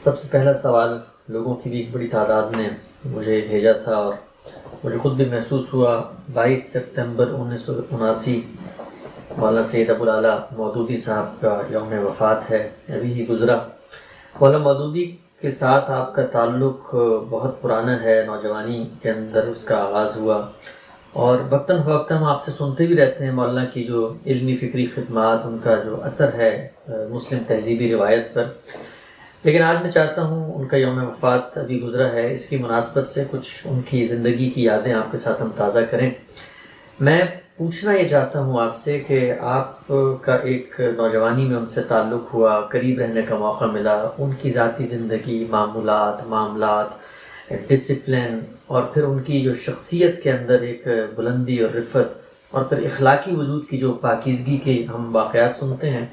سب سے پہلا سوال لوگوں کی بھی ایک بڑی تعداد نے مجھے بھیجا تھا اور مجھے خود بھی محسوس ہوا۔ 22 سپتمبر 1979 مولانا سید ابوالعلا مودودی صاحب کا یوم وفات ہے، ابھی ہی گزرا۔ مولانا مودودی کے ساتھ آپ کا تعلق بہت پرانا ہے، نوجوانی کے اندر اس کا آغاز ہوا اور وقتاً فوقتاً ہم آپ سے سنتے بھی رہتے ہیں مولانا کی جو علمی فکری خدمات، ان کا جو اثر ہے مسلم تہذیبی روایت پر۔ لیکن آج میں چاہتا ہوں ان کا یوم وفات ابھی گزرا ہے، اس کی مناسبت سے کچھ ان کی زندگی کی یادیں آپ کے ساتھ ہم تازہ کریں۔ میں پوچھنا یہ چاہتا ہوں آپ سے کہ آپ کا ایک نوجوانی میں ان سے تعلق ہوا، قریب رہنے کا موقع ملا، ان کی ذاتی زندگی، معاملات، ڈسپلن اور پھر ان کی جو شخصیت کے اندر ایک بلندی اور رفت اور پھر اخلاقی وجود کی جو پاکیزگی کے ہم واقعات سنتے ہیں،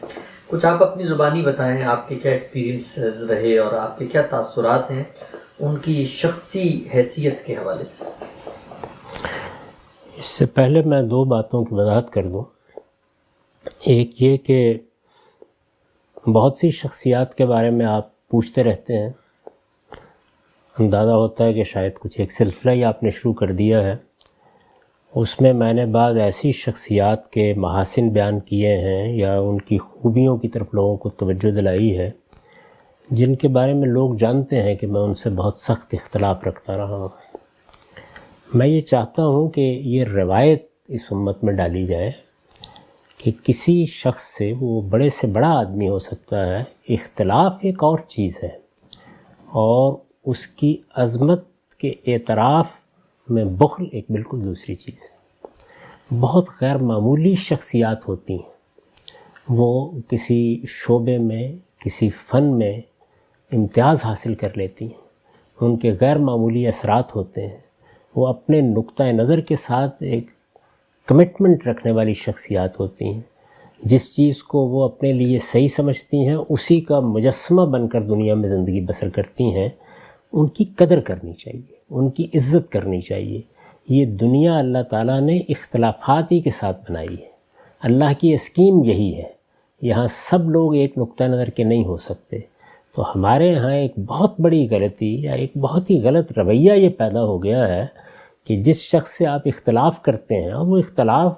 کچھ آپ اپنی زبانی بتائیں، آپ کے کیا ایکسپیرینس رہے اور آپ کے کیا تاثرات ہیں ان کی شخصی حیثیت کے حوالے سے۔ اس سے پہلے میں دو باتوں کی وضاحت کر دوں۔ ایک یہ کہ بہت سی شخصیات کے بارے میں آپ پوچھتے رہتے ہیں، اندازہ ہوتا ہے کہ شاید کچھ ایک سلسلہ ہی آپ نے شروع کر دیا ہے۔ اس میں نے بعض ایسی شخصیات کے محاسن بیان کیے ہیں یا ان کی خوبیوں کی طرف لوگوں کو توجہ دلائی ہے جن کے بارے میں لوگ جانتے ہیں کہ میں ان سے بہت سخت اختلاف رکھتا رہا ہوں۔ میں یہ چاہتا ہوں کہ یہ روایت اس امت میں ڈالی جائے کہ کسی شخص سے، وہ بڑے سے بڑا آدمی ہو سکتا ہے، اختلاف ایک اور چیز ہے اور اس کی عظمت کے اعتراف میں بخل ایک بالکل دوسری چیز ہے۔ بہت غیر معمولی شخصیات ہوتی ہیں، وہ کسی شعبے میں، کسی فن میں امتیاز حاصل کر لیتی ہیں، ان کے غیر معمولی اثرات ہوتے ہیں، وہ اپنے نقطہ نظر کے ساتھ ایک کمٹمنٹ رکھنے والی شخصیات ہوتی ہیں، جس چیز کو وہ اپنے لیے صحیح سمجھتی ہیں اسی کا مجسمہ بن کر دنیا میں زندگی بسر کرتی ہیں۔ ان کی قدر کرنی چاہیے، ان کی عزت کرنی چاہیے۔ یہ دنیا اللہ تعالیٰ نے اختلافات ہی کے ساتھ بنائی ہے، اللہ کی اسکیم یہی ہے، یہاں سب لوگ ایک نقطہ نظر کے نہیں ہو سکتے۔ تو ہمارے یہاں ایک بہت بڑی غلطی یا ایک بہت ہی غلط رویہ یہ پیدا ہو گیا ہے کہ جس شخص سے آپ اختلاف کرتے ہیں، اور وہ اختلاف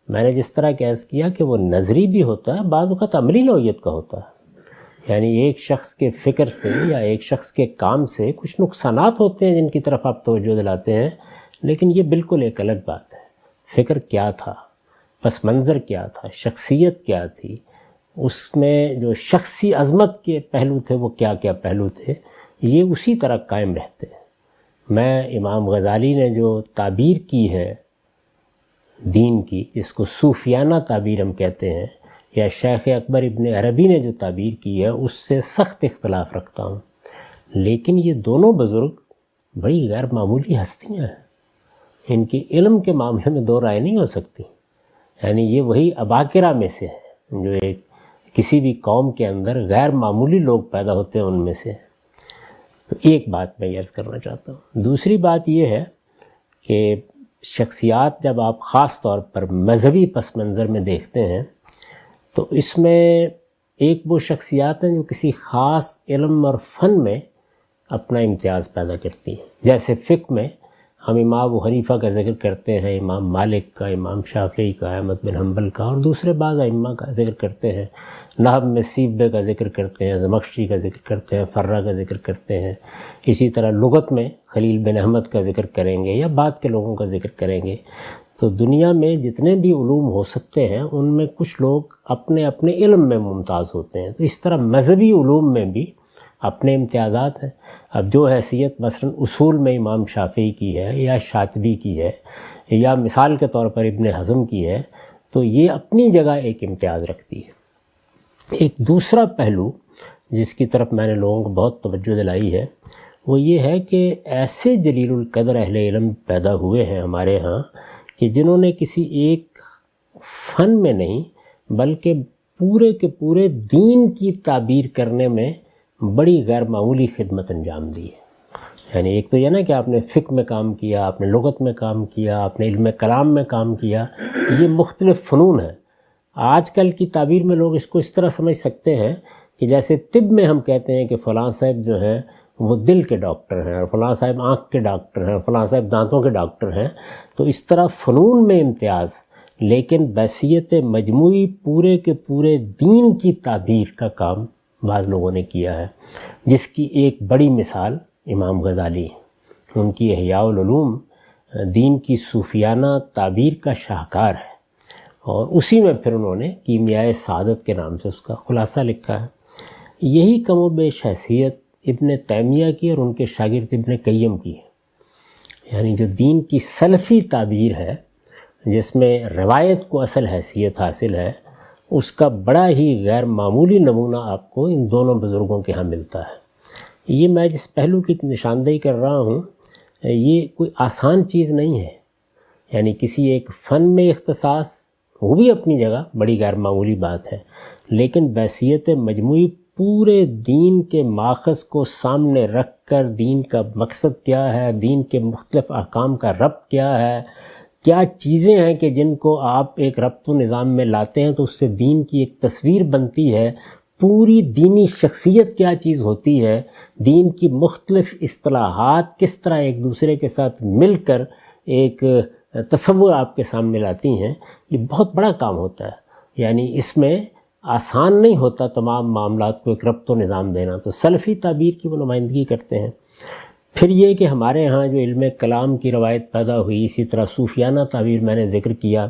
میں نے جس طرح عرض کیا کہ وہ نظری بھی ہوتا ہے، بعض اوقات عملی نوعیت کا ہوتا ہے، یعنی ایک شخص کے فکر سے یا ایک شخص کے کام سے کچھ نقصانات ہوتے ہیں جن کی طرف آپ توجہ دلاتے ہیں، لیکن یہ بالکل ایک الگ بات ہے۔ فکر کیا تھا، پس منظر کیا تھا، شخصیت کیا تھی، اس میں جو شخصی عظمت کے پہلو تھے وہ کیا کیا پہلو تھے، یہ اسی طرح قائم رہتے ہیں۔ میں امام غزالی نے جو تعبیر کی ہے دین کی، جس کو صوفیانہ تعبیر ہم کہتے ہیں، یا شیخ اکبر ابن عربی نے جو تعبیر کی ہے، اس سے سخت اختلاف رکھتا ہوں، لیکن یہ دونوں بزرگ بڑی غیر معمولی ہستیاں ہیں، ان کی علم کے معاملے میں دو رائے نہیں ہو سکتی۔ یعنی یہ وہی اباکرہ میں سے ہے جو ایک کسی بھی قوم کے اندر غیر معمولی لوگ پیدا ہوتے ہیں، ان میں سے۔ تو ایک بات میں عرض کرنا چاہتا ہوں۔ دوسری بات یہ ہے کہ شخصیات جب آپ خاص طور پر مذہبی پس منظر میں دیکھتے ہیں تو اس میں ایک وہ شخصیات ہیں جو کسی خاص علم اور فن میں اپنا امتیاز پیدا کرتی ہیں۔ جیسے فقہ میں ہم امام ابو حنیفہ کا ذکر کرتے ہیں، امام مالک کا، امام شافعی کا، احمد بن حنبل کا، اور دوسرے بعض ائمہ کا ذکر کرتے ہیں۔ نحو میں سیبوی کا ذکر کرتے ہیں، زمخشری کا ذکر کرتے ہیں، فرا کا ذکر کرتے ہیں۔ اسی طرح لغت میں خلیل بن احمد کا ذکر کریں گے یا بعد کے لوگوں کا ذکر کریں گے۔ تو دنیا میں جتنے بھی علوم ہو سکتے ہیں ان میں کچھ لوگ اپنے اپنے علم میں ممتاز ہوتے ہیں، تو اس طرح مذہبی علوم میں بھی اپنے امتیازات ہیں۔ اب جو حیثیت مثلا اصول میں امام شافعی کی ہے یا شاطبی کی ہے یا مثال کے طور پر ابن حزم کی ہے، تو یہ اپنی جگہ ایک امتیاز رکھتی ہے۔ ایک دوسرا پہلو جس کی طرف میں نے لوگوں کو بہت توجہ دلائی ہے وہ یہ ہے کہ ایسے جلیل القدر اہل علم پیدا ہوئے ہیں ہمارے ہاں کہ جنہوں نے کسی ایک فن میں نہیں بلکہ پورے کے پورے دین کی تعبیر کرنے میں بڑی غیر معمولی خدمت انجام دی ہے۔ یعنی ایک تو یہ نا کہ آپ نے فقہ میں کام کیا، آپ نے لغت میں کام کیا، آپ نے علم کلام میں کام کیا، یہ مختلف فنون ہیں۔ آج کل کی تعبیر میں لوگ اس کو اس طرح سمجھ سکتے ہیں کہ جیسے طب میں ہم کہتے ہیں کہ فلاں صاحب جو ہیں وہ دل کے ڈاکٹر ہیں، اور فلاں صاحب آنکھ کے ڈاکٹر ہیں، اور فلاں صاحب دانتوں کے ڈاکٹر ہیں، تو اس طرح فنون میں امتیاز، لیکن بحیثیت مجموعی پورے کے پورے دین کی تعبیر کا کام بعض لوگوں نے کیا ہے، جس کی ایک بڑی مثال امام غزالی ہے۔ ان کی احیاء العلوم دین کی صوفیانہ تعبیر کا شاہکار ہے، اور اسی میں پھر انہوں نے کیمیائے سعادت کے نام سے اس کا خلاصہ لکھا ہے۔ یہی کم و بیش حیثیت ابن تیمیہ کی اور ان کے شاگرد ابن قیم کی ہے، یعنی جو دین کی سلفی تعبیر ہے جس میں روایت کو اصل حیثیت حاصل ہے، اس کا بڑا ہی غیر معمولی نمونہ آپ کو ان دونوں بزرگوں کے ہاں ملتا ہے۔ یہ میں جس پہلو کی نشاندہی کر رہا ہوں یہ کوئی آسان چیز نہیں ہے، یعنی کسی ایک فن میں اختصاص وہ بھی اپنی جگہ بڑی غیر معمولی بات ہے، لیکن بحیثیت مجموعی پورے دین کے ماخذ کو سامنے رکھ کر دین کا مقصد کیا ہے، دین کے مختلف احکام کا ربط کیا ہے، کیا چیزیں ہیں کہ جن کو آپ ایک ربط و نظام میں لاتے ہیں تو اس سے دین کی ایک تصویر بنتی ہے، پوری دینی شخصیت کیا چیز ہوتی ہے، دین کی مختلف اصطلاحات کس طرح ایک دوسرے کے ساتھ مل کر ایک تصور آپ کے سامنے لاتی ہیں، یہ بہت بڑا کام ہوتا ہے۔ یعنی اس میں آسان نہیں ہوتا تمام معاملات کو ایک ربط و نظام دینا، تو سلفی تعبیر کی وہ نمائندگی کرتے ہیں۔ پھر یہ کہ ہمارے ہاں جو علم کلام کی روایت پیدا ہوئی، اسی طرح صوفیانہ تعبیر میں نے ذکر کیا،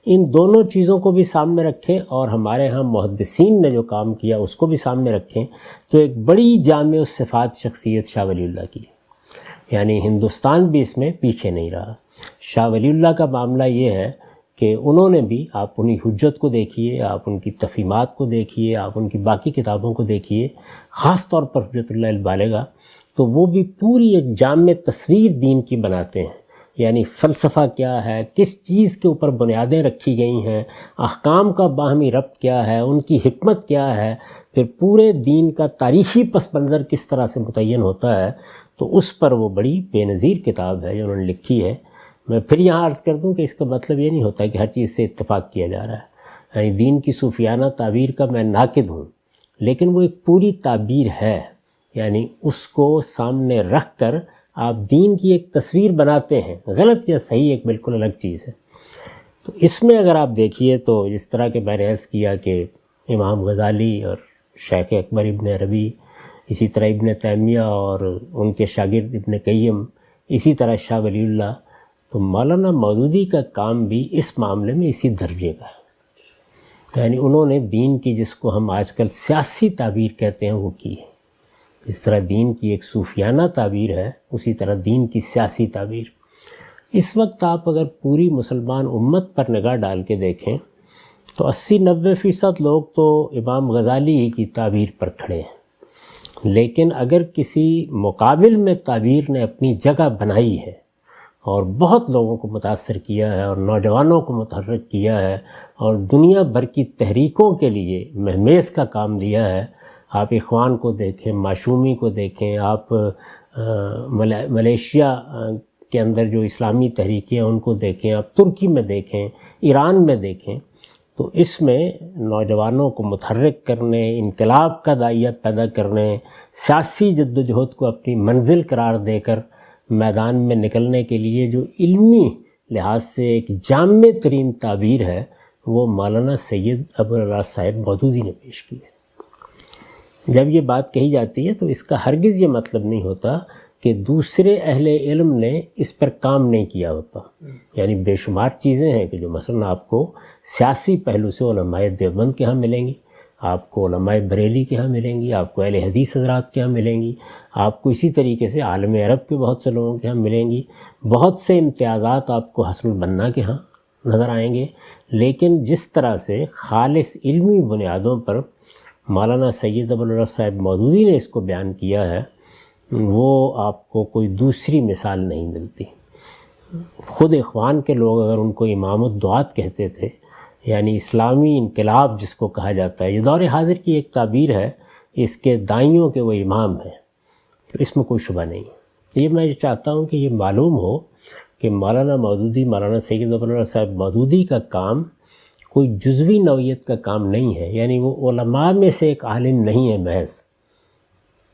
ان دونوں چیزوں کو بھی سامنے رکھیں اور ہمارے ہاں محدثین نے جو کام کیا اس کو بھی سامنے رکھیں، تو ایک بڑی جامع الصفات شخصیت شاہ ولی اللہ کی ہے۔ یعنی ہندوستان بھی اس میں پیچھے نہیں رہا۔ شاہ ولی اللہ کا معاملہ یہ ہے کہ انہوں نے بھی، آپ انہی حجت کو دیکھیے، آپ ان کی تفہیمات کو دیکھیے، آپ ان کی باقی کتابوں کو دیکھیے، خاص طور پر حجت اللہ البالغہ، تو وہ بھی پوری ایک جامع تصویر دین کی بناتے ہیں۔ یعنی فلسفہ کیا ہے، کس چیز کے اوپر بنیادیں رکھی گئی ہیں، احکام کا باہمی ربط کیا ہے، ان کی حکمت کیا ہے، پھر پورے دین کا تاریخی پس منظر کس طرح سے متعین ہوتا ہے، تو اس پر وہ بڑی بے نظیر کتاب ہے جو انہوں نے لکھی ہے۔ میں پھر یہاں عرض کر دوں کہ اس کا مطلب یہ نہیں ہوتا کہ ہر چیز سے اتفاق کیا جا رہا ہے، یعنی دین کی صوفیانہ تعبیر کا میں ناقد ہوں، لیکن وہ ایک پوری تعبیر ہے، یعنی اس کو سامنے رکھ کر آپ دین کی ایک تصویر بناتے ہیں، غلط یا صحیح ایک بالکل الگ چیز ہے۔ تو اس میں اگر آپ دیکھیے تو جس طرح کہ میں نے عرض کیا کہ امام غزالی اور شیخ اکبر ابن عربی، اسی طرح ابن تیمیہ اور ان کے شاگرد ابن قیم، اسی طرح شاہ ولی اللہ، تو مولانا مودودی کا کام بھی اس معاملے میں اسی درجے کا ہے۔ یعنی انہوں نے دین کی، جس کو ہم آج کل سیاسی تعبیر کہتے ہیں، وہ کی ہے۔ جس طرح دین کی ایک صوفیانہ تعبیر ہے، اسی طرح دین کی سیاسی تعبیر۔ اس وقت آپ اگر پوری مسلمان امت پر نگاہ ڈال کے دیکھیں تو 80-90% لوگ تو امام غزالی ہی کی تعبیر پر کھڑے ہیں، لیکن اگر کسی مقابل میں تعبیر نے اپنی جگہ بنائی ہے اور بہت لوگوں کو متاثر کیا ہے اور نوجوانوں کو متحرک کیا ہے اور دنیا بھر کی تحریکوں کے لیے مہمیز کا کام دیا ہے، آپ اخوان کو دیکھیں، معشومی کو دیکھیں، آپ ملیشیا کے اندر جو اسلامی تحریکیں ہیں ان کو دیکھیں، آپ ترکی میں دیکھیں، ایران میں دیکھیں، تو اس میں نوجوانوں کو متحرک کرنے، انقلاب کا داعیہ پیدا کرنے، سیاسی جدوجہد کو اپنی منزل قرار دے کر میدان میں نکلنے کے لیے جو علمی لحاظ سے ایک جامع ترین تعبیر ہے، وہ مولانا سید ابو العلا صاحب مودودی نے پیش کی ہے۔ جب یہ بات کہی جاتی ہے تو اس کا ہرگز یہ مطلب نہیں ہوتا کہ دوسرے اہل علم نے اس پر کام نہیں کیا ہوتا۔ یعنی بے شمار چیزیں ہیں کہ جو مثلا آپ کو سیاسی پہلو سے علماء دیوبند کے ہاں ملیں گی، آپ کو علماء بریلی کے ہاں ملیں گی، آپ کو اہل حدیث حضرات کے ہاں ملیں گی، آپ کو اسی طریقے سے عالم عرب کے بہت سے لوگوں کے ہاں ملیں گی، بہت سے امتیازات آپ کو حسن البنا کے ہاں نظر آئیں گے، لیکن جس طرح سے خالص علمی بنیادوں پر مولانا سید ابو العلا صاحب مودودی نے اس کو بیان کیا ہے، وہ آپ کو کوئی دوسری مثال نہیں ملتی۔ خود اخوان کے لوگ اگر ان کو امام الدعات کہتے تھے، یعنی اسلامی انقلاب جس کو کہا جاتا ہے، یہ دور حاضر کی ایک تعبیر ہے، اس کے دائیوں کے وہ امام ہیں، تو اس میں کوئی شبہ نہیں۔ یہ میں چاہتا ہوں کہ یہ معلوم ہو کہ مولانا مودودی، مولانا سید ابو العلا صاحب مودودی کا کام کوئی جزوی نوعیت کا کام نہیں ہے، یعنی وہ علماء میں سے ایک عالم نہیں ہے محض.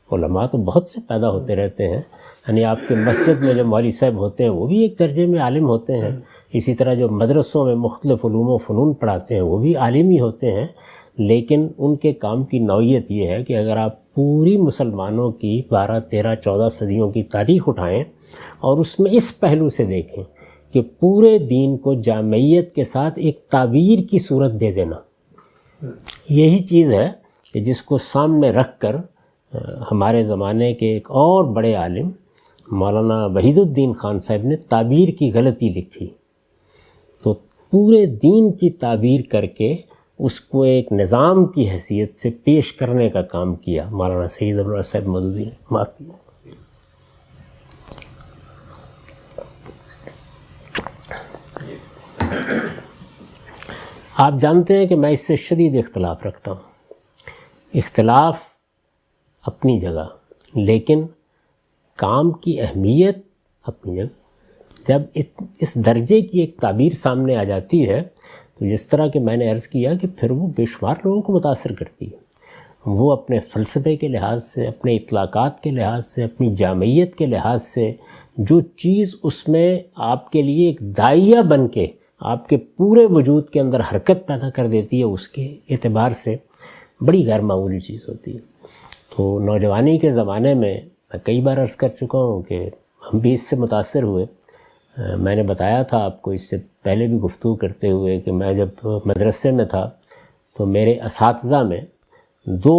علماء تو بہت سے پیدا ہوتے رہتے ہیں، یعنی آپ کے مسجد میں جو مولوی صاحب ہوتے ہیں وہ بھی ایک درجے میں عالم ہوتے ہیں، اسی طرح جو مدرسوں میں مختلف علوم و فنون پڑھاتے ہیں وہ بھی عالم ہی ہوتے ہیں. لیکن ان کے کام کی نوعیت یہ ہے کہ اگر آپ پوری مسلمانوں کی 12، 13، 14 صدیوں کی تاریخ اٹھائیں اور اس میں اس پہلو سے دیکھیں کہ پورے دین کو جامعیت کے ساتھ ایک تعبیر کی صورت دے دینا، یہی چیز ہے کہ جس کو سامنے رکھ کر ہمارے زمانے کے ایک اور بڑے عالم مولانا وحید الدین خان صاحب نے تعبیر کی غلطی لکھی. تو پورے دین کی تعبیر کر کے اس کو ایک نظام کی حیثیت سے پیش کرنے کا کام کیا مولانا سید ابوالعلا صاحب مودودی نے. معافی. آپ جانتے ہیں کہ میں اس سے شدید اختلاف رکھتا ہوں. اختلاف اپنی جگہ، لیکن کام کی اہمیت اپنی جگہ. جب اس درجے کی ایک تعبیر سامنے آ جاتی ہے تو جس طرح کہ میں نے عرض کیا کہ پھر وہ بے شمار لوگوں کو متاثر کرتی ہے. وہ اپنے فلسفے کے لحاظ سے، اپنے اطلاقات کے لحاظ سے، اپنی جامعیت کے لحاظ سے جو چیز اس میں آپ کے لیے ایک داعیہ بن کے آپ کے پورے وجود کے اندر حرکت پیدا کر دیتی ہے، اس کے اعتبار سے بڑی غیر معمولی چیز ہوتی ہے. تو نوجوانی کے زمانے میں کئی بار عرض کر چکا ہوں کہ ہم بھی اس سے متاثر ہوئے. میں نے بتایا تھا آپ کو اس سے پہلے بھی گفتگو کرتے ہوئے کہ میں جب مدرسے میں تھا تو میرے اساتذہ میں 2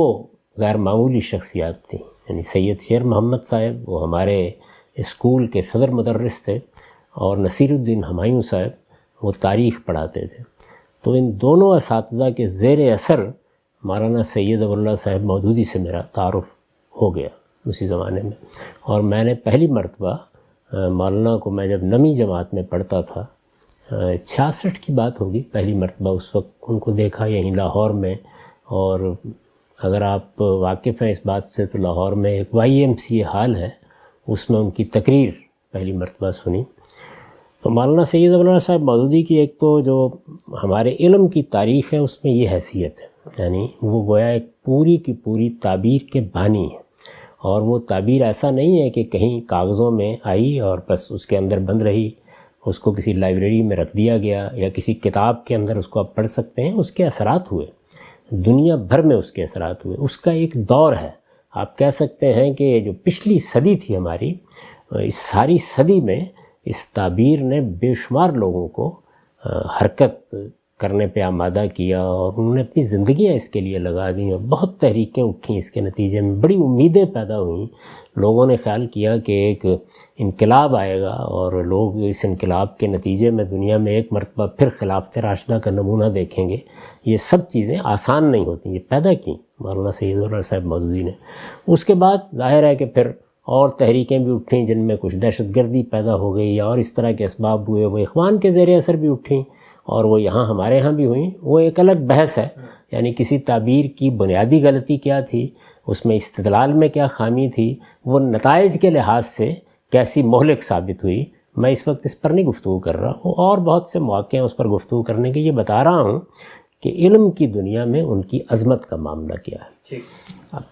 غیر معمولی شخصیات تھیں. یعنی سید شیر محمد صاحب، وہ ہمارے اسکول کے صدر مدرس تھے، اور نصیر الدین ہمایوں صاحب، وہ تاریخ پڑھاتے تھے. تو ان دونوں اساتذہ کے زیر اثر مولانا سید ابوالعلا صاحب مودودی سے میرا تعارف ہو گیا اسی زمانے میں. اور میں نے پہلی مرتبہ مولانا کو، میں جب 9ویں جماعت میں پڑھتا تھا، 66 کی بات ہوگی، پہلی مرتبہ اس وقت ان کو دیکھا یہیں لاہور میں. اور اگر آپ واقف ہیں اس بات سے تو لاہور میں ایک YMCA ہال ہے، اس میں ان کی تقریر پہلی مرتبہ سنی. تو مولانا سید ابوالعلا صاحب مودودی کی ایک تو جو ہمارے علم کی تاریخ ہے اس میں یہ حیثیت ہے، یعنی وہ گویا ایک پوری کی پوری تعبیر کے بانی ہے. اور وہ تعبیر ایسا نہیں ہے کہ کہیں کاغذوں میں آئی اور بس اس کے اندر بند رہی، اس کو کسی لائبریری میں رکھ دیا گیا یا کسی کتاب کے اندر اس کو آپ پڑھ سکتے ہیں. اس کے اثرات ہوئے، دنیا بھر میں اس کے اثرات ہوئے. اس کا ایک دور ہے، آپ کہہ سکتے ہیں کہ جو پچھلی صدی تھی ہماری، اس ساری صدی میں اس تعبیر نے بے شمار لوگوں کو حرکت کرنے پہ آمادہ کیا، اور انہوں نے اپنی زندگیاں اس کے لیے لگا دیں، اور بہت تحریکیں اٹھیں اس کے نتیجے میں. بڑی امیدیں پیدا ہوئیں. لوگوں نے خیال کیا کہ ایک انقلاب آئے گا اور لوگ اس انقلاب کے نتیجے میں دنیا میں ایک مرتبہ پھر خلافت راشدہ کا نمونہ دیکھیں گے. یہ سب چیزیں آسان نہیں ہوتیں، یہ پیدا کی مولانا سید ابوالعلا صاحب مودودی نے. اس کے بعد ظاہر ہے کہ پھر اور تحریکیں بھی اٹھیں جن میں کچھ دہشت گردی پیدا ہو گئی اور اس طرح کے اسباب ہوئے. وہ اخوان کے زیر اثر بھی اٹھیں اور وہ یہاں ہمارے ہاں بھی ہوئیں. وہ ایک الگ بحث ہے، یعنی کسی تعبیر کی بنیادی غلطی کیا تھی، اس میں استدلال میں کیا خامی تھی، وہ نتائج کے لحاظ سے کیسی مہلک ثابت ہوئی. میں اس وقت اس پر نہیں گفتگو کر رہا ہوں، اور بہت سے مواقع ہیں اس پر گفتگو کرنے کے. یہ بتا رہا ہوں کہ علم کی دنیا میں ان کی عظمت کا معاملہ کیا ہے. اب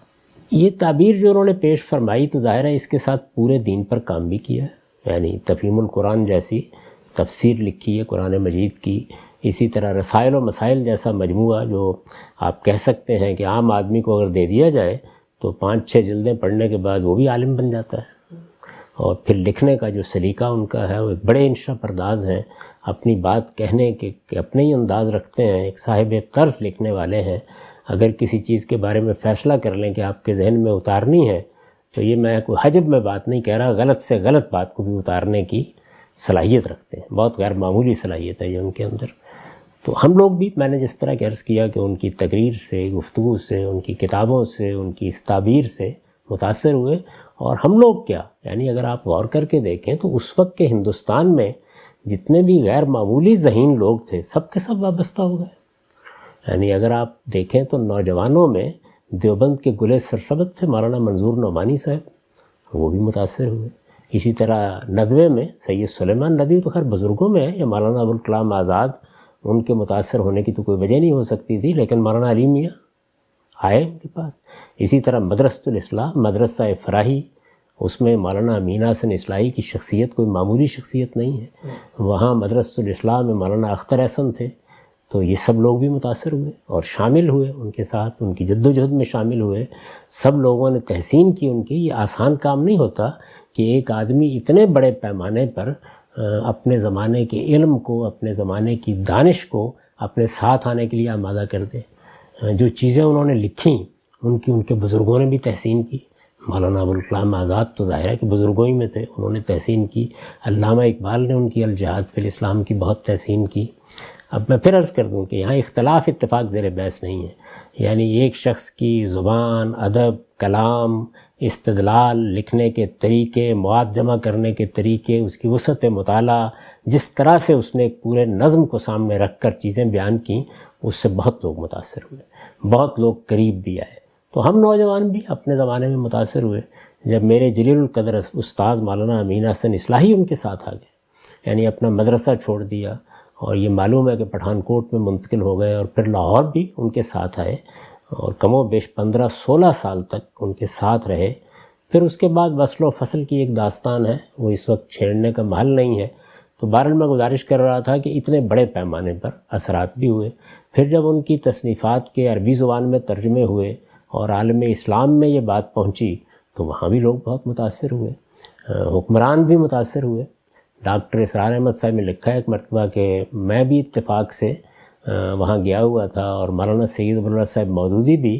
یہ تعبیر جو انہوں نے پیش فرمائی تو ظاہر ہے اس کے ساتھ پورے دین پر کام بھی کیا ہے. یعنی تفہیم القرآن جیسی تفسیر لکھی ہے قرآن مجید کی. اسی طرح رسائل و مسائل جیسا مجموعہ جو آپ کہہ سکتے ہیں کہ عام آدمی کو اگر دے دیا جائے تو 5-6 جلدیں پڑھنے کے بعد وہ بھی عالم بن جاتا ہے. اور پھر لکھنے کا جو سلیقہ ان کا ہے، وہ ایک بڑے انشا پرداز ہیں، اپنی بات کہنے کے اپنے ہی انداز رکھتے ہیں، ایک صاحب طرز لکھنے والے ہیں. اگر کسی چیز کے بارے میں فیصلہ کر لیں کہ آپ کے ذہن میں اتارنی ہے تو یہ میں کوئی حجب میں بات نہیں کہہ رہا، غلط سے غلط بات کو بھی اتارنے کی صلاحیت رکھتے ہیں. بہت غیر معمولی صلاحیت ہے یہ ان کے اندر. تو ہم لوگ بھی، میں نے جس طرح کہ عرض کیا کہ ان کی تقریر سے، گفتگو سے، ان کی کتابوں سے، ان کی اس تعبیر سے متاثر ہوئے. اور ہم لوگ کیا، یعنی اگر آپ غور کر کے دیکھیں تو اس وقت کے ہندوستان میں جتنے بھی غیر معمولی ذہین لوگ تھے سب کے سب وابستہ ہو گئے. یعنی اگر آپ دیکھیں تو نوجوانوں میں دیوبند کے گلے سرسبد تھے مولانا منظور نعمانی صاحب، وہ بھی متاثر ہوئے. اسی طرح ندوے میں سید سلیمان ندوی تو خیر بزرگوں میں ہے، یا مولانا ابوالکلام آزاد ان کے متاثر ہونے کی تو کوئی وجہ نہیں ہو سکتی تھی، لیکن مولانا علی میاں آئے ان کے پاس۔ اسی طرح مدرسۃ الاصلاح، مدرسہ فراہی، اس میں مولانا امین حسن اصلاحی کی شخصیت کوئی معمولی شخصیت نہیں ہے۔ وہاں مدرسۃ الاصلاح میں مولانا اختر احسن تھے، تو یہ سب لوگ بھی متاثر ہوئے اور شامل ہوئے ان کے ساتھ، ان کی جد و جہد میں شامل ہوئے۔ سب لوگوں نے تحسین کی ان کی۔ یہ آسان کام نہیں ہوتا کہ ایک آدمی اتنے بڑے پیمانے پر اپنے زمانے کے علم کو، اپنے زمانے کی دانش کو اپنے ساتھ آنے کے لیے آمادہ کر دے۔ جو چیزیں انہوں نے لکھیں ان کے بزرگوں نے بھی تحسین کی۔ مولانا ابوالکلام آزاد تو ظاہر ہے کہ بزرگوں ہی میں تھے، انہوں نے تحسین کی۔ علامہ اقبال نے ان کی الجہاد فی الاسلام کی بہت تحسین کی۔ اب میں پھر عرض کر دوں کہ یہاں اختلاف اتفاق زیر بحث نہیں ہے، یعنی ایک شخص کی زبان، ادب، کلام، استدلال، لکھنے کے طریقے، مواد جمع کرنے کے طریقے، اس کی وسعت مطالعہ، جس طرح سے اس نے ایک پورے نظم کو سامنے رکھ کر چیزیں بیان کیں، اس سے بہت لوگ متاثر ہوئے، بہت لوگ قریب بھی آئے۔ تو ہم نوجوان بھی اپنے زمانے میں متاثر ہوئے جب میرے جلیل القدر استاذ مولانا امین حسن اصلاحی ان کے ساتھ آ گئے، یعنی اپنا مدرسہ چھوڑ دیا، اور یہ معلوم ہے کہ پٹھان کوٹ میں منتقل ہو گئے، اور پھر لاہور بھی ان کے ساتھ آئے، اور کم و بیش 15-16 سال تک ان کے ساتھ رہے۔ پھر اس کے بعد وصل و فصل کی ایک داستان ہے، وہ اس وقت چھیڑنے کا محل نہیں ہے۔ تو بہرحال میں گزارش کر رہا تھا کہ اتنے بڑے پیمانے پر اثرات بھی ہوئے۔ پھر جب ان کی تصنیفات کے عربی زبان میں ترجمے ہوئے اور عالم اسلام میں یہ بات پہنچی، تو وہاں بھی لوگ بہت متاثر ہوئے، حکمران بھی متاثر ہوئے۔ ڈاکٹر اسرار احمد صاحب نے لکھا ہے ایک مرتبہ کہ میں بھی اتفاق سے وہاں گیا ہوا تھا، اور مولانا سید ابوالولد صاحب مودودی بھی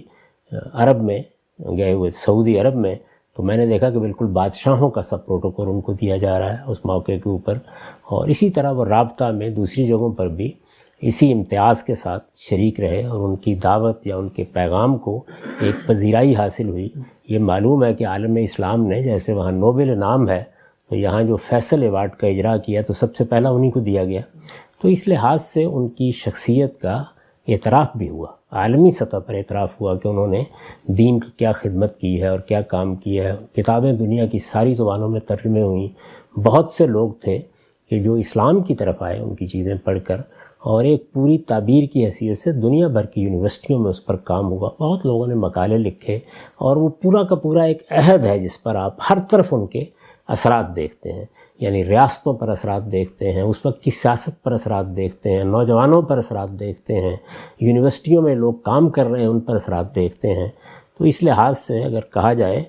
عرب میں گئے ہوئے، سعودی عرب میں، تو میں نے دیکھا کہ بالکل بادشاہوں کا سب پروٹوکول ان کو دیا جا رہا ہے اس موقع کے اوپر، اور اسی طرح وہ رابطہ میں دوسری جگہوں پر بھی اسی امتیاز کے ساتھ شریک رہے، اور ان کی دعوت یا ان کے پیغام کو ایک پذیرائی حاصل ہوئی۔ یہ معلوم ہے کہ عالم اسلام نے جیسے وہاں نوبل انعام ہے، تو یہاں جو فیصل ایوارڈ کا اجرا کیا تو سب سے پہلا انہی کو دیا گیا۔ تو اس لحاظ سے ان کی شخصیت کا اعتراف بھی ہوا، عالمی سطح پر اعتراف ہوا کہ انہوں نے دین کی کیا خدمت کی ہے اور کیا کام کیا ہے۔ کتابیں دنیا کی ساری زبانوں میں ترجمے ہوئیں، بہت سے لوگ تھے کہ جو اسلام کی طرف آئے ان کی چیزیں پڑھ کر، اور ایک پوری تعبیر کی حیثیت سے دنیا بھر کی یونیورسٹیوں میں اس پر کام ہوا۔ بہت لوگوں نے مقالے لکھے، اور وہ پورا کا پورا ایک عہد ہے جس پر آپ ہر طرف ان کے اثرات دیکھتے ہیں، یعنی ریاستوں پر اثرات دیکھتے ہیں، اس وقت کی سیاست پر اثرات دیکھتے ہیں، نوجوانوں پر اثرات دیکھتے ہیں، یونیورسٹیوں میں لوگ کام کر رہے ہیں ان پر اثرات دیکھتے ہیں۔ تو اس لحاظ سے اگر کہا جائے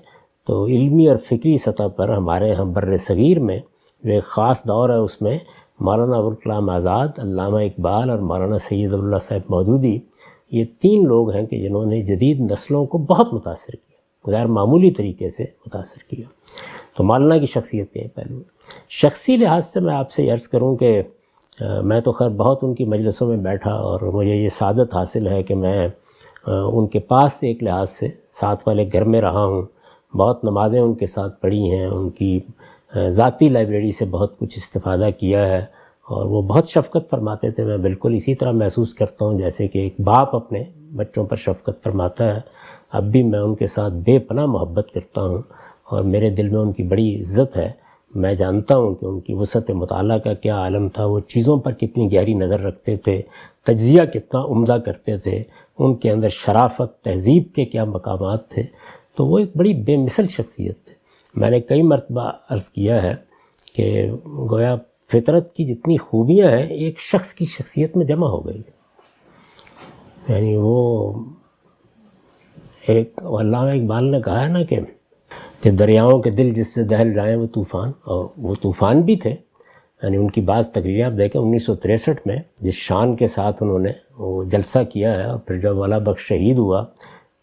تو علمی اور فکری سطح پر ہمارے ہم بر صغیر میں جو ایک خاص دور ہے، اس میں مولانا ابوالکلام آزاد، علامہ اقبال اور مولانا سید ابوالولد صاحب مودودی، یہ تین لوگ ہیں کہ جنہوں نے جدید نسلوں کو بہت متاثر کیا، غیر معمولی طریقے سے متاثر کیا۔ تو مولانا کی شخصیت کے پہلو شخصی لحاظ سے میں آپ سے عرض کروں کہ میں تو خیر بہت ان کی مجلسوں میں بیٹھا، اور مجھے یہ سعادت حاصل ہے کہ میں ان کے پاس سے ایک لحاظ سے ساتھ والے گھر میں رہا ہوں، بہت نمازیں ان کے ساتھ پڑھی ہیں، ان کی ذاتی لائبریری سے بہت کچھ استفادہ کیا ہے، اور وہ بہت شفقت فرماتے تھے۔ میں بالکل اسی طرح محسوس کرتا ہوں جیسے کہ ایک باپ اپنے بچوں پر شفقت فرماتا ہے۔ اب بھی میں ان کے ساتھ بے پناہ محبت کرتا ہوں، اور میرے دل میں ان کی بڑی عزت ہے۔ میں جانتا ہوں کہ ان کی وسعت مطالعہ کا کیا عالم تھا، وہ چیزوں پر کتنی گہری نظر رکھتے تھے، تجزیہ کتنا عمدہ کرتے تھے، ان کے اندر شرافت، تہذیب کے کیا مقامات تھے۔ تو وہ ایک بڑی بے مثل شخصیت تھے۔ میں نے کئی مرتبہ عرض کیا ہے کہ گویا فطرت کی جتنی خوبیاں ہیں ایک شخص کی شخصیت میں جمع ہو گئی، یعنی وہ ایک علامہ اقبال نے کہا ہے نا کہ دریاؤں کے دل جس سے دہل جائیں وہ طوفان، اور وہ طوفان بھی تھے۔ یعنی ان کی بعض تقریریں آپ دیکھیں 1963 میں جس شان کے ساتھ انہوں نے وہ جلسہ کیا ہے، اور پھر جب والا بخش شہید ہوا،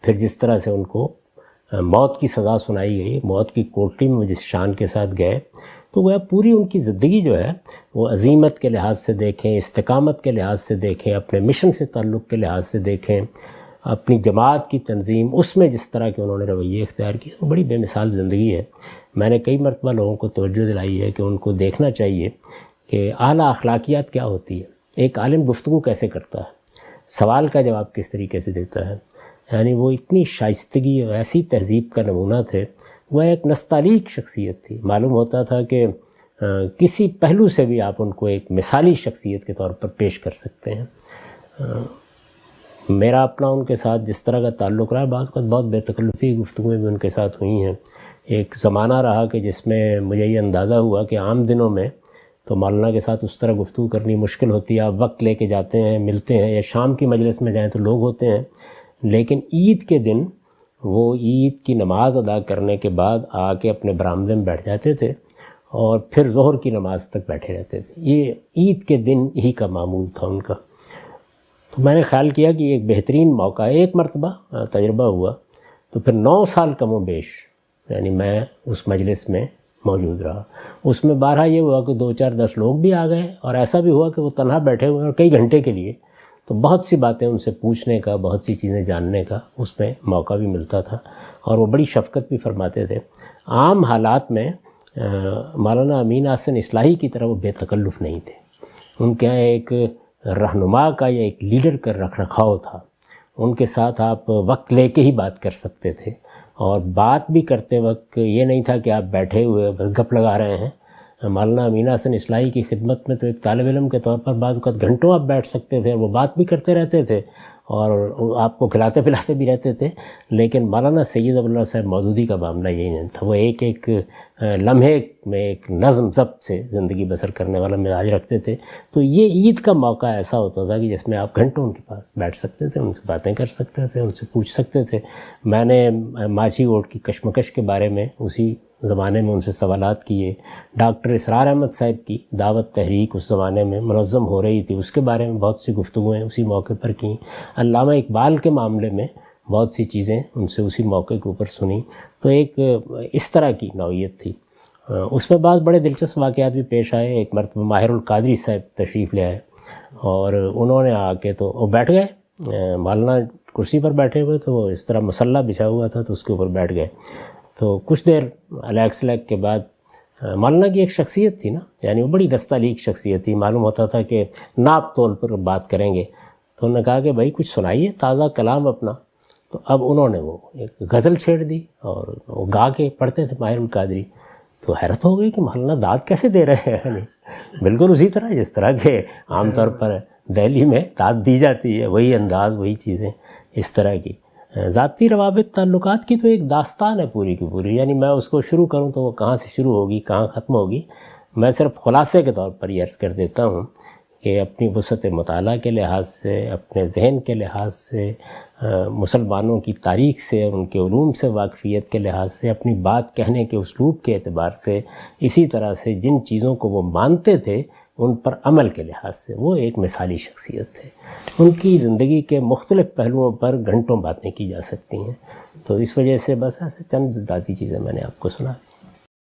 پھر جس طرح سے ان کو موت کی سزا سنائی گئی، موت کی کوٹری میں جس شان کے ساتھ گئے، تو وہ پوری ان کی زندگی جو ہے وہ عظیمت کے لحاظ سے دیکھیں، استقامت کے لحاظ سے دیکھیں، اپنے مشن سے تعلق کے لحاظ سے دیکھیں، اپنی جماعت کی تنظیم اس میں جس طرح کے انہوں نے رویے اختیار کیے، وہ بڑی بے مثال زندگی ہے۔ میں نے کئی مرتبہ لوگوں کو توجہ دلائی ہے کہ ان کو دیکھنا چاہیے کہ اعلیٰ اخلاقیات کیا ہوتی ہے، ایک عالم گفتگو کیسے کرتا ہے، سوال کا جواب کس طریقے سے دیتا ہے۔ یعنی وہ اتنی شائستگی اور ایسی تہذیب کا نمونہ تھے، وہ ایک نستعلیق شخصیت تھی۔ معلوم ہوتا تھا کہ کسی پہلو سے بھی آپ ان کو ایک مثالی شخصیت کے طور پر پیش کر سکتے ہیں۔ میرا اپنا ان کے ساتھ جس طرح کا تعلق رہا، بعض اوقات بہت بے تکلفی گفتگویں بھی ان کے ساتھ ہوئی ہیں۔ ایک زمانہ رہا کہ جس میں مجھے یہ اندازہ ہوا کہ عام دنوں میں تو مولانا کے ساتھ اس طرح گفتگو کرنی مشکل ہوتی ہے، آپ وقت لے کے جاتے ہیں، ملتے ہیں، یا شام کی مجلس میں جائیں تو لوگ ہوتے ہیں، لیکن عید کے دن وہ عید کی نماز ادا کرنے کے بعد آ کے اپنے برآمدے میں بیٹھ جاتے تھے اور پھر ظہر کی نماز تک بیٹھے رہتے تھے۔ یہ عید کے دن ہی کا معمول تھا ان کا۔ تو میں نے خیال کیا کہ یہ ایک بہترین موقع ہے۔ ایک مرتبہ تجربہ ہوا تو پھر 9 سال کم و بیش یعنی میں اس مجلس میں موجود رہا۔ اس میں بارہا یہ ہوا کہ 2-4-10 لوگ بھی آ گئے، اور ایسا بھی ہوا کہ وہ تنہا بیٹھے ہوئے اور کئی گھنٹے کے لیے، تو بہت سی باتیں ان سے پوچھنے کا، بہت سی چیزیں جاننے کا اس میں موقع بھی ملتا تھا، اور وہ بڑی شفقت بھی فرماتے تھے۔ عام حالات میں مولانا امین احسن اصلاحی کی طرح وہ بے تکلف نہیں تھے۔ ان کے یہاں ایک رہنما کا یا ایک لیڈر کا رکھ رکھاؤ تھا۔ ان کے ساتھ آپ وقت لے کے ہی بات کر سکتے تھے، اور بات بھی کرتے وقت یہ نہیں تھا کہ آپ بیٹھے ہوئے گپ لگا رہے ہیں۔ مولانا امین احسن اصلاحی کی خدمت میں تو ایک طالب علم کے طور پر بعض اوقات گھنٹوں آپ بیٹھ سکتے تھے، وہ بات بھی کرتے رہتے تھے اور آپ کو کھلاتے پلاتے بھی رہتے تھے۔ لیکن مولانا سید ابو اللہ صاحب مودودی کا معاملہ یہی نہیں تھا۔ وہ ایک ایک لمحے میں ایک نظم ضبط سے زندگی بسر کرنے والا مزاج رکھتے تھے۔ تو یہ عید کا موقع ایسا ہوتا تھا کہ جس میں آپ گھنٹوں ان کے پاس بیٹھ سکتے تھے، ان سے باتیں کر سکتے تھے، ان سے پوچھ سکتے تھے۔ میں نے ماچھی اوٹ کی کشمکش کے بارے میں اسی زمانے میں ان سے سوالات کیے۔ ڈاکٹر اسرار احمد صاحب کی دعوت تحریک اس زمانے میں منظم ہو رہی تھی، اس کے بارے میں بہت سی گفتگویں اسی موقع پر کیں۔ علامہ اقبال کے معاملے میں بہت سی چیزیں ان سے اسی موقع کے اوپر سنی۔ تو ایک اس طرح کی نوعیت تھی۔ اس میں بعض بڑے دلچسپ واقعات بھی پیش آئے۔ ایک مرتبہ ماہر القادری صاحب تشریف لے آئے، اور انہوں نے آ کے تو وہ بیٹھ گئے، مولانا کرسی پر بیٹھے ہوئے، تو وہ اس طرح مسلح بچھا ہوا تھا تو اس کے اوپر بیٹھ گئے۔ تو کچھ دیر الیک سلیک کے بعد مولانا کی ایک شخصیت تھی نا، یعنی وہ بڑی دستالیق شخصیت تھی، معلوم ہوتا تھا کہ ناپ تول پر بات کریں گے۔ تو انہوں نے کہا کہ بھائی کچھ سنائیے تازہ کلام اپنا۔ تو اب انہوں نے وہ ایک غزل چھیڑ دی، اور وہ گا کے پڑھتے تھے ماہر القادری۔ تو حیرت ہو گئی کہ مولانا داد کیسے دے رہے ہیں، بالکل اسی طرح جس طرح کہ عام طور پر دہلی میں داد دی جاتی ہے، وہی انداز، وہی چیزیں اس طرح کی۔ ذاتی روابط تعلقات کی تو ایک داستان ہے پوری کی پوری، یعنی میں اس کو شروع کروں تو وہ کہاں سے شروع ہوگی، کہاں ختم ہوگی۔ میں صرف خلاصے کے طور پر یہ عرض کر دیتا ہوں کہ اپنی وسعت مطالعہ کے لحاظ سے، اپنے ذہن کے لحاظ سے، مسلمانوں کی تاریخ سے اور ان کے علوم سے واقفیت کے لحاظ سے، اپنی بات کہنے کے اسلوب کے اعتبار سے، اسی طرح سے جن چیزوں کو وہ مانتے تھے ان پر عمل کے لحاظ سے وہ ایک مثالی شخصیت تھے۔ ان کی زندگی کے مختلف پہلوؤں پر گھنٹوں باتیں کی جا سکتی ہیں۔ تو اس وجہ سے بس ایسے چند ذاتی چیزیں میں نے آپ کو سنا دی۔